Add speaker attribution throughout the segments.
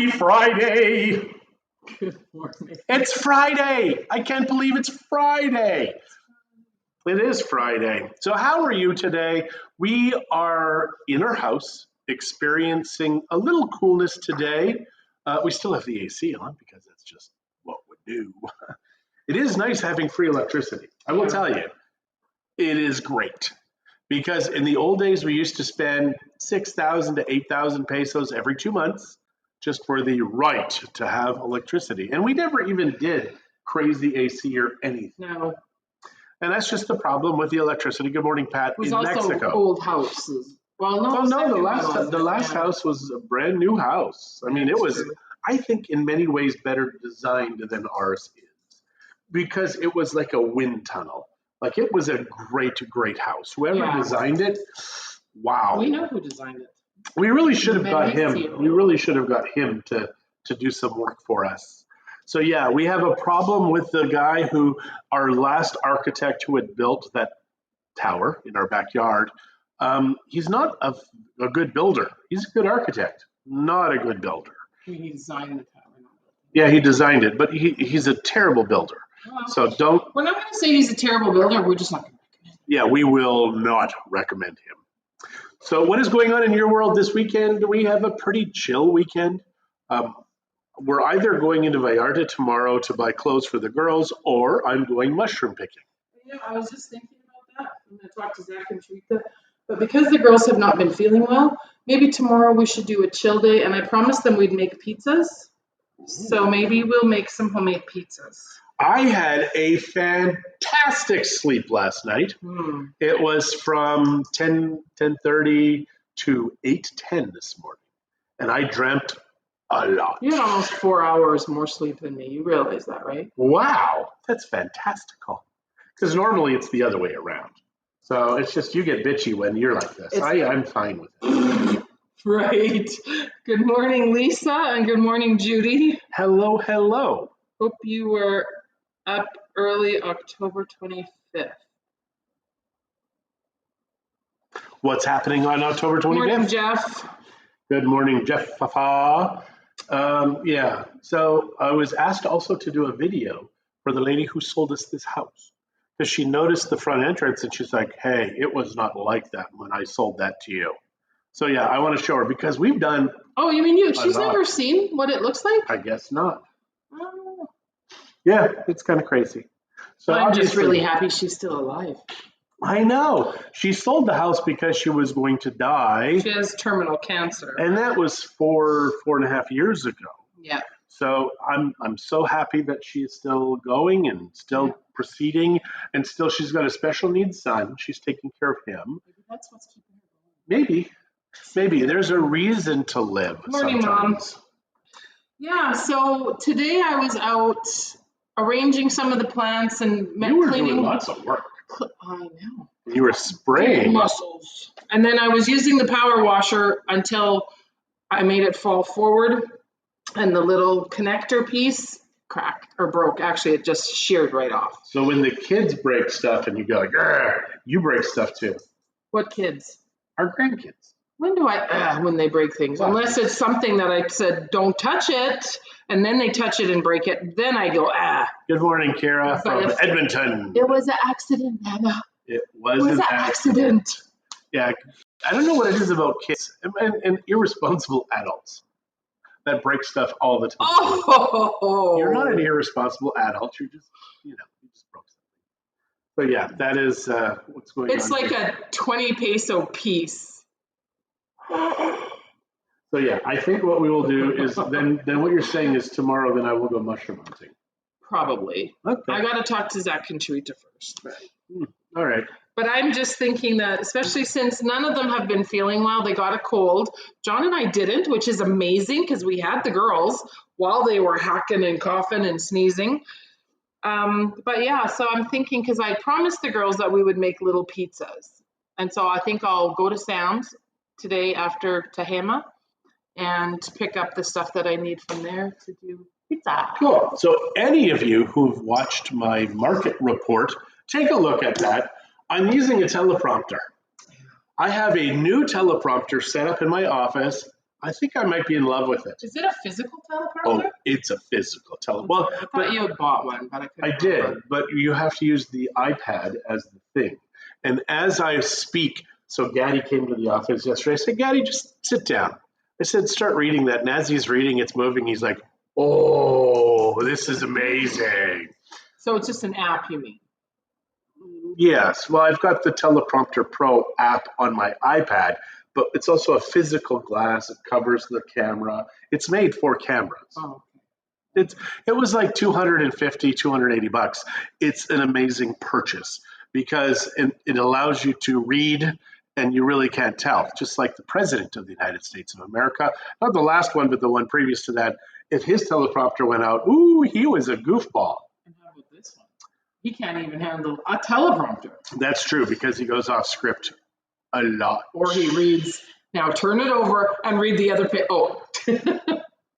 Speaker 1: Happy Friday!
Speaker 2: Good morning.
Speaker 1: It's Friday! I can't believe it's Friday! It is Friday. So how are you today? We are in our house experiencing a little coolness today. We still have the AC on because that's just what we do. It is nice having free electricity. I will tell you, it is great. Because in the old days, we used to spend 6,000 to 8,000 pesos every 2 months just for the right to have electricity. And we never even did crazy AC or anything.
Speaker 2: No.
Speaker 1: And that's just the problem with the electricity. Good morning, Pat,
Speaker 2: It was
Speaker 1: in
Speaker 2: also
Speaker 1: Mexico.
Speaker 2: old houses. Well, no,
Speaker 1: Oh, no,
Speaker 2: second
Speaker 1: the last house was a brand new house. I mean, it was,
Speaker 2: true.
Speaker 1: I think, in many ways better designed than ours is because it was like a wind tunnel. Like it was a great, great house. Whoever designed it, wow.
Speaker 2: We know who designed it.
Speaker 1: We really should have got him.
Speaker 2: Mauricio.
Speaker 1: We really should have got him to do some work for us. So yeah, we have a problem with the guy who, our last architect who had built that tower in our backyard. He's not a good builder. He's a good architect, not a good builder.
Speaker 2: He designed the tower.
Speaker 1: Yeah, he designed it, but he's a terrible builder.
Speaker 2: Well,
Speaker 1: So don't.
Speaker 2: we're not going to say he's a terrible builder. We're just not going to recommend him.
Speaker 1: Yeah, we will not recommend him. So what is going on in your world this weekend? We have a pretty chill weekend. We're either going into Vallarta tomorrow to buy clothes for the girls, or I'm going mushroom picking.
Speaker 2: Yeah, I was just thinking about that. I'm going to talk to Zach and Teresa. But because the girls have not been feeling well, maybe tomorrow we should do a chill day. And I promised them we'd make pizzas. So maybe we'll make some homemade pizzas.
Speaker 1: I had a fantastic sleep last night. It was from 10:30 to 8:10 this morning, and I dreamt a lot.
Speaker 2: You had almost 4 hours more sleep than me. You realize that, right?
Speaker 1: Wow, that's fantastical. Because normally it's the other way around. So it's just you get bitchy when you're like this. I'm fine with it.
Speaker 2: Right. Good morning, Lisa, and good morning, Judy.
Speaker 1: Hello, hello.
Speaker 2: Hope you were up early October 25th.
Speaker 1: What's happening on October 25th?
Speaker 2: Morning, Jeff.
Speaker 1: Good morning, Jeff. Yeah, so I was asked also to do a video for the lady who sold us this house. Because she noticed the front entrance and she's like, hey, it was not like that when I sold that to you. So yeah, I want to show her because we've done.
Speaker 2: Oh, you mean you? She's never seen what it looks like?
Speaker 1: I guess not.
Speaker 2: Oh.
Speaker 1: Yeah, it's kind of crazy. So
Speaker 2: I'm just really happy she's still alive.
Speaker 1: I know. She sold the house because she was going to die.
Speaker 2: She has terminal cancer.
Speaker 1: And that was 4.5 years ago.
Speaker 2: Yeah.
Speaker 1: So I'm so happy that she is still going and still proceeding, and still she's got a special needs son. She's taking care of him.
Speaker 2: Maybe that's what's keeping her going.
Speaker 1: Maybe there's a reason to live.
Speaker 2: Morning,
Speaker 1: sometimes.
Speaker 2: Mom. Yeah. So today I was out arranging some of the plants and
Speaker 1: You were
Speaker 2: cleaning.
Speaker 1: doing lots of work.
Speaker 2: I know.
Speaker 1: You were spraying.
Speaker 2: Muscles. And then I was using the power washer until I made it fall forward, and the little connector piece cracked or broke. Actually, it just sheared right off.
Speaker 1: So when the kids break stuff and you go like, you break stuff too.
Speaker 2: What kids?
Speaker 1: Our grandkids.
Speaker 2: When do when they break things?
Speaker 1: Wow.
Speaker 2: Unless it's something that I said, don't touch it, and then they touch it and break it, then I go,
Speaker 1: Good morning, Kara from Edmonton.
Speaker 2: It was an accident, Anna.
Speaker 1: It was an accident. Yeah, I don't know what it is about kids and irresponsible adults that break stuff all the time.
Speaker 2: Oh!
Speaker 1: You're not an irresponsible adult. You're just, you just broke something. But yeah, that is what's going on.
Speaker 2: It's like a 20 peso piece.
Speaker 1: So yeah, I think what we will do is then what you're saying is tomorrow, then I will go mushroom hunting.
Speaker 2: Probably.
Speaker 1: Okay.
Speaker 2: I got to talk to Zach and Teresa first.
Speaker 1: All right.
Speaker 2: But I'm just thinking that, especially since none of them have been feeling well, they got a cold. John and I didn't, which is amazing because we had the girls while they were hacking and coughing and sneezing. But yeah, so I'm thinking because I promised the girls that we would make little pizzas. And so I think I'll go to Sam's today after Tehama and pick up the stuff that I need from there to do pizza.
Speaker 1: Cool. So any of you who've watched my market report, take a look at that. I'm using a teleprompter. I have a new teleprompter set up in my office. I think I might be in love with it.
Speaker 2: Is it a physical
Speaker 1: Oh,
Speaker 2: teleprompter?
Speaker 1: it's a physical Well,
Speaker 2: I thought you had bought one, but I couldn't
Speaker 1: I did,
Speaker 2: remember.
Speaker 1: but you have to use the iPad as the thing. And as I speak, so Gaddy came to the office yesterday. I said, Gaddy, just sit down. I said, start reading that. And as he's reading, it's moving. He's like, oh, this is amazing.
Speaker 2: So it's just an app, you mean?
Speaker 1: Yes. Well, I've got the Teleprompter Pro app on my iPad, but it's also a physical glass. It covers the camera. It's made for cameras.
Speaker 2: Oh.
Speaker 1: It was like $250, $280. It's an amazing purchase because it allows you to read and you really can't tell. Just like the President of the United States of America, not the last one, but the one previous to that, if his teleprompter went out, ooh, he was a goofball.
Speaker 2: And how about this one? He can't even handle a teleprompter.
Speaker 1: That's true because he goes off script a lot.
Speaker 2: Or he reads, now turn it over and read the other page. Oh.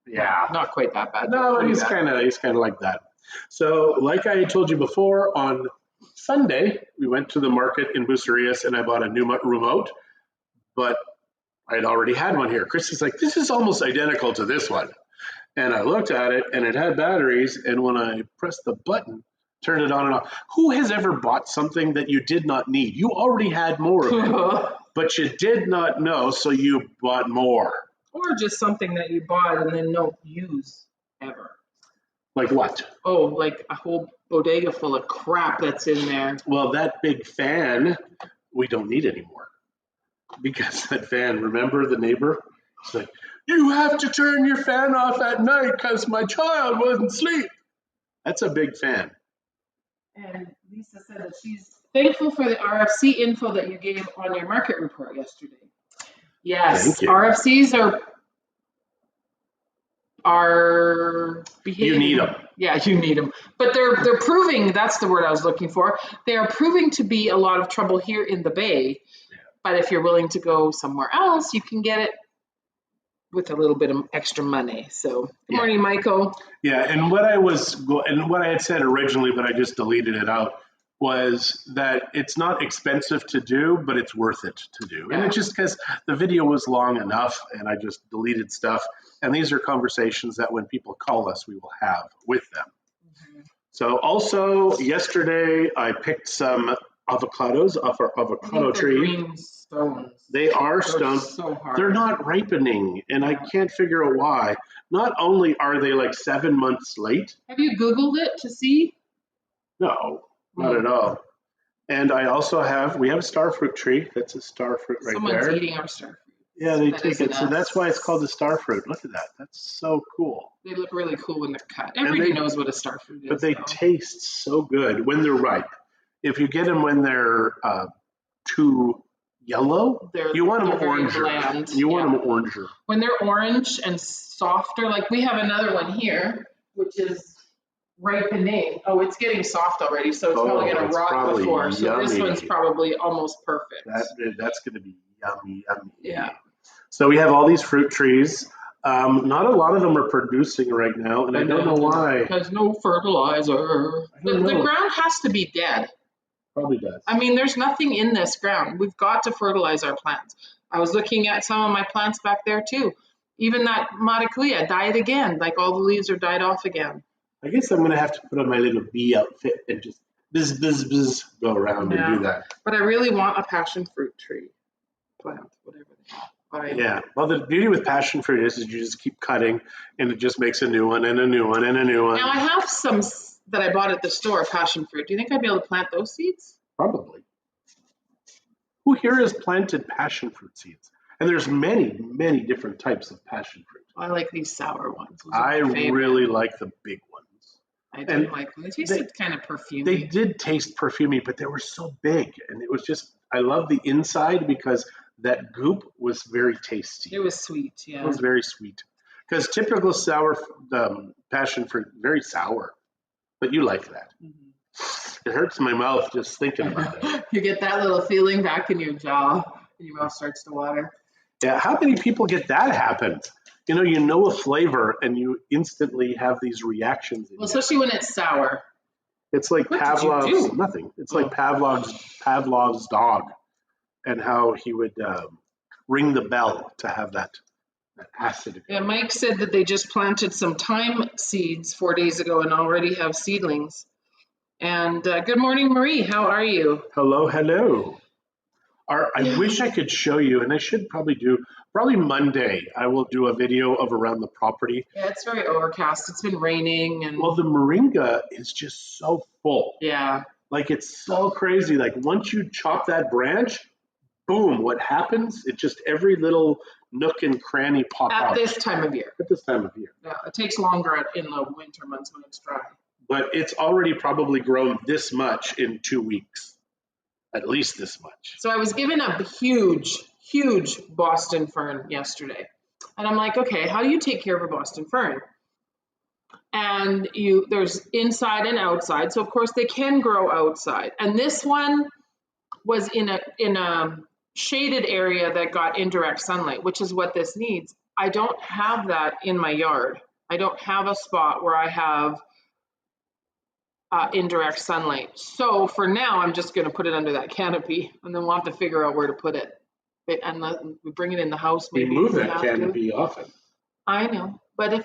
Speaker 1: Yeah.
Speaker 2: Not quite that bad.
Speaker 1: No, he's kind of like that. So, like I told you before, on Sunday we went to the market in Bucerias and I bought a new remote, but I had already had one here. Christie's like, this is almost identical to this one, and I looked at it and it had batteries, and when I pressed the button, turned it on and off. Who has ever bought something that you did not need? You already had more of it, but you did not know, so you bought more.
Speaker 2: Or just something that you bought and then don't use ever.
Speaker 1: Like what?
Speaker 2: Oh, like a whole bodega full of crap that's in there.
Speaker 1: Well, that big fan, we don't need anymore. Because that fan, remember the neighbor? He's like, you have to turn your fan off at night because my child wouldn't sleep. That's a big fan.
Speaker 2: And Lisa said that she's thankful for the RFC info that you gave on your market report yesterday. Yes, RFCs are behaving.
Speaker 1: You need them.
Speaker 2: Yeah, you need them. But they're proving, that's the word I was looking for. They are proving to be a lot of trouble here in the Bay. Yeah. But if you're willing to go somewhere else, you can get it with a little bit of extra money. So, good morning, Michael.
Speaker 1: Yeah, and what I had said originally, but I just deleted it out, was that it's not expensive to do, but it's worth it to do. Yeah. And it's just because the video was long enough and I just deleted stuff. And these are conversations that when people call us, we will have with them. Mm-hmm. So also yesterday, I picked some avocados off our avocado tree.
Speaker 2: Green stones.
Speaker 1: They are stones.
Speaker 2: So hard.
Speaker 1: They're not ripening, and I can't figure out why. Not only are they like 7 months late.
Speaker 2: Have you Googled it to see?
Speaker 1: No. Not at all. And I also we have a star fruit tree. That's a star fruit right there.
Speaker 2: Someone's eating our star fruit.
Speaker 1: Yeah, they take it. So that's why it's called the star fruit. Look at that. That's so cool.
Speaker 2: They look really cool when they're cut. Everybody knows what a star fruit is.
Speaker 1: But they taste so good when they're ripe. If you get them when they're too yellow, you want them oranger. You want them oranger.
Speaker 2: When they're orange and softer, like we have another one here, which is ripening. Oh, it's getting soft already, so it's probably going to rot before. So yummy. This one's probably almost perfect.
Speaker 1: That's going to be yummy.
Speaker 2: Yeah.
Speaker 1: So we have all these fruit trees. Not a lot of them are producing right now, and I don't know why.
Speaker 2: Because no fertilizer. The ground has to be dead.
Speaker 1: Probably does.
Speaker 2: I mean, there's nothing in this ground. We've got to fertilize our plants. I was looking at some of my plants back there too. Even that maracuya died again. Like all the leaves are died off again.
Speaker 1: I guess I'm going to have to put on my little bee outfit and just buzz, go around and do that.
Speaker 2: But I really want a passion fruit tree plant, whatever they have.
Speaker 1: Yeah. Well, the beauty with passion fruit is you just keep cutting and it just makes a new one and a new one and a new one.
Speaker 2: Now I have some that I bought at the store, passion fruit. Do you think I'd be able to plant those seeds?
Speaker 1: Probably. Who here has planted passion fruit seeds? And there's many, many different types of passion fruit.
Speaker 2: I like these sour ones.
Speaker 1: I really like the big ones.
Speaker 2: I do like them. They tasted kind of perfumey.
Speaker 1: They did taste perfumey, but they were so big. And it was just, I love the inside because that goop was very tasty.
Speaker 2: It was sweet, yeah.
Speaker 1: It was very sweet. Because typical sour passion fruit, very sour. But you like that. Mm-hmm. It hurts my mouth just thinking about it.
Speaker 2: You get that little feeling back in your jaw and your mouth starts to water.
Speaker 1: Yeah, how many people get that happen? You know a flavor and you instantly have these reactions.
Speaker 2: Well, especially when it's sour.
Speaker 1: It's like Pavlov's, nothing. It's like Pavlov's dog and how he would ring the bell to have that That acid.
Speaker 2: Yeah, Mike said that they just planted some thyme seeds 4 days ago and already have seedlings. And good morning, Marie. How are you?
Speaker 1: Hello, hello. I wish I could show you, and I should probably Monday, I will do a video of around the property.
Speaker 2: Yeah, it's very overcast. It's been raining. And
Speaker 1: Well, the moringa is just so full.
Speaker 2: yeah.
Speaker 1: Like, it's so crazy. Like, once you chop that branch, boom, what happens? It just every little nook and cranny pop out.
Speaker 2: At this time of year.
Speaker 1: At this time of year.
Speaker 2: Yeah, it takes longer in the winter months when it's dry.
Speaker 1: But it's already probably grown this much in 2 weeks. At least this much.
Speaker 2: So I was given a huge Boston fern yesterday. And I'm like, okay, how do you take care of a Boston fern? And there's inside and outside. So of course they can grow outside. And this one was in a shaded area that got indirect sunlight, which is what this needs. I don't have that in my yard. I don't have a spot where I have indirect sunlight. So for now, I'm just going to put it under that canopy, and then we'll have to figure out where to put it. And we bring it in the house. Maybe
Speaker 1: we move that canopy often.
Speaker 2: I know, but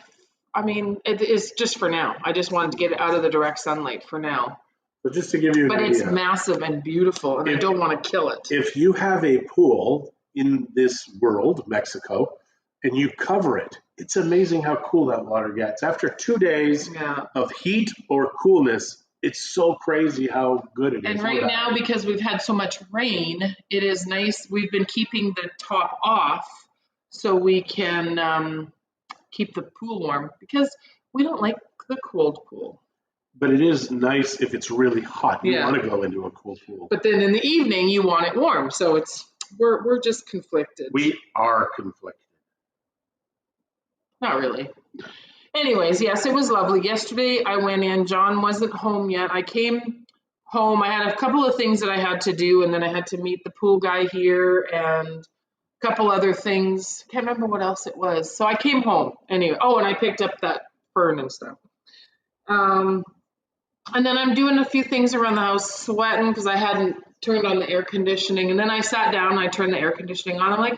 Speaker 2: it is just for now. I just wanted to get it out of the direct sunlight for now.
Speaker 1: But just to give you an idea. But
Speaker 2: it's massive and beautiful, and I don't want to kill it.
Speaker 1: If you have a pool in this world, Mexico, and you cover it, it's amazing how cool that water gets. After 2 days of heat or coolness, it's so crazy how good it is.
Speaker 2: And right now, because we've had so much rain, it is nice. We've been keeping the top off so we can keep the pool warm, because we don't like the cold pool.
Speaker 1: But it is nice if it's really hot. You want to go into a cool pool.
Speaker 2: But then in the evening, you want it warm. So we're just conflicted.
Speaker 1: We are conflicted.
Speaker 2: Not really. Anyways, yes, it was lovely. Yesterday I went in. John wasn't home yet. I came home. I had a couple of things that I had to do, and then I had to meet the pool guy here and a couple other things. Can't remember what else it was. So I came home anyway. Oh, and I picked up that fern and stuff. And then I'm doing a few things around the house, sweating because I hadn't turned on the air conditioning. And then I sat down and I turned the air conditioning on. I'm like,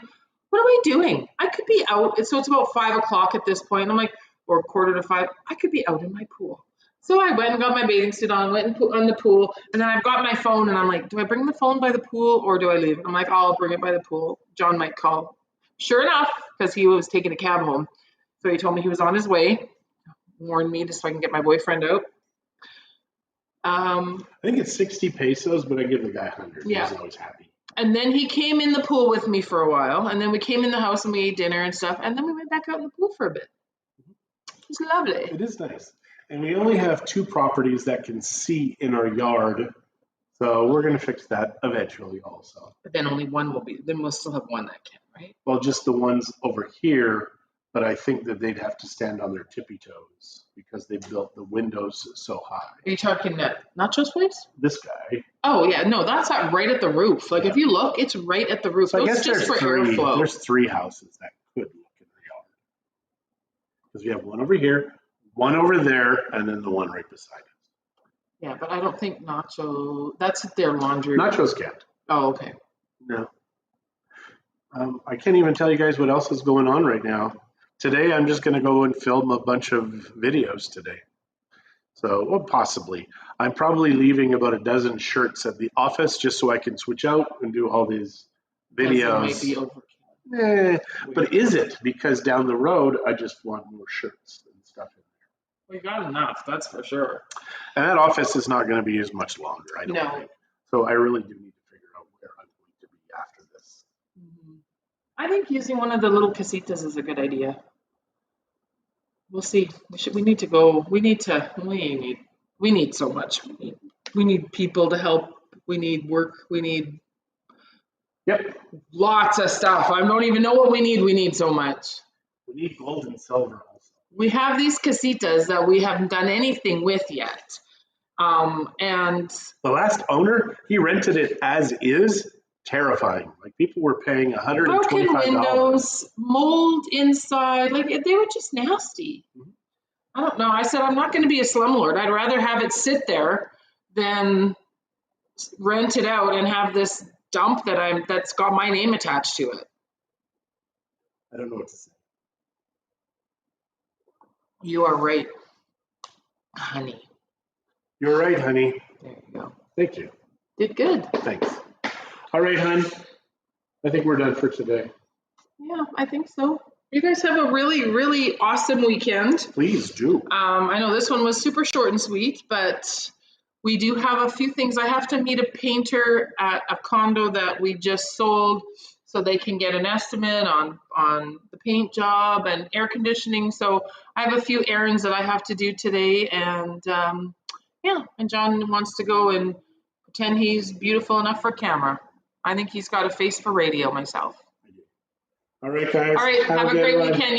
Speaker 2: what am I doing? I could be out. So it's about 5 o'clock at this point. I'm like, or 4:45. I could be out in my pool. So I went and got my bathing suit on, went and put on the pool. And then I've got my phone and I'm like, do I bring the phone by the pool or do I leave it? I'm like, oh, I'll bring it by the pool. John might call. Sure enough, because he was taking a cab home. So he told me he was on his way, warned me just so I can get my boyfriend out.
Speaker 1: I think it's 60 pesos, but I give the guy 100. Yeah. He's always happy.
Speaker 2: And then he came in the pool with me for a while, and then we came in the house and we ate dinner and stuff, and then we went back out in the pool for a bit. It was lovely.
Speaker 1: It is nice. And we only have 2 properties that can see in our yard, so we're going to fix that eventually also.
Speaker 2: But then only one will be, then we'll still have one that can, right?
Speaker 1: Well, just the ones over here, but I think that they'd have to stand on their tippy toes because they built the windows so high.
Speaker 2: Are you talking Nacho's place?
Speaker 1: This guy.
Speaker 2: Oh, yeah. No, that's not right at the roof. Like, if you look, it's right at the roof.
Speaker 1: So I guess
Speaker 2: just for airflow.
Speaker 1: There's 3 houses that could look in the yard. Because we have one over here, one over there, and then the one right beside us.
Speaker 2: Yeah, but I don't think Nacho, that's their laundry.
Speaker 1: Nachos can't.
Speaker 2: Oh, okay.
Speaker 1: No. I can't even tell you guys what else is going on right now. Today, I'm just going to go and film a bunch of videos today. So, well, possibly. I'm probably leaving about a dozen shirts at the office just so I can switch out and do all these videos. But is it? Because down the road, I just want more shirts and stuff in there.
Speaker 2: We got enough, that's for sure.
Speaker 1: And that office is not going to be as much longer, I don't think. So I really do need to figure out where I'm going to be after this.
Speaker 2: Mm-hmm. I think using one of the little casitas is a good idea. We'll see. We need to go. We need so much. We need people to help. We need work. We need lots of stuff. I don't even know what we need. We need so much.
Speaker 1: We need gold and silver also.
Speaker 2: We have these casitas that we haven't done anything with yet. And
Speaker 1: the last owner, he rented it as is. Terrifying. Like, people were paying $125.
Speaker 2: Broken windows, mold inside, like they were just nasty. Mm-hmm. I don't know. I said, I'm not going to be a slumlord. I'd rather have it sit there than rent it out and have this dump that's got my name attached to it.
Speaker 1: I don't know what to say.
Speaker 2: You are right, honey.
Speaker 1: You're right, honey.
Speaker 2: There you go.
Speaker 1: Thank you.
Speaker 2: Did good.
Speaker 1: Thanks. All right, hon. I think we're done for today.
Speaker 2: Yeah, I think so. You guys have a really, really awesome weekend.
Speaker 1: Please do.
Speaker 2: I know this one was super short and sweet, but we do have a few things. I have to meet a painter at a condo that we just sold so they can get an estimate on the paint job and air conditioning. So I have a few errands that I have to do today. And yeah, and John wants to go and pretend he's beautiful enough for camera. I think he's got a face for radio myself.
Speaker 1: All right, guys.
Speaker 2: All right, have a great
Speaker 1: one.
Speaker 2: weekend.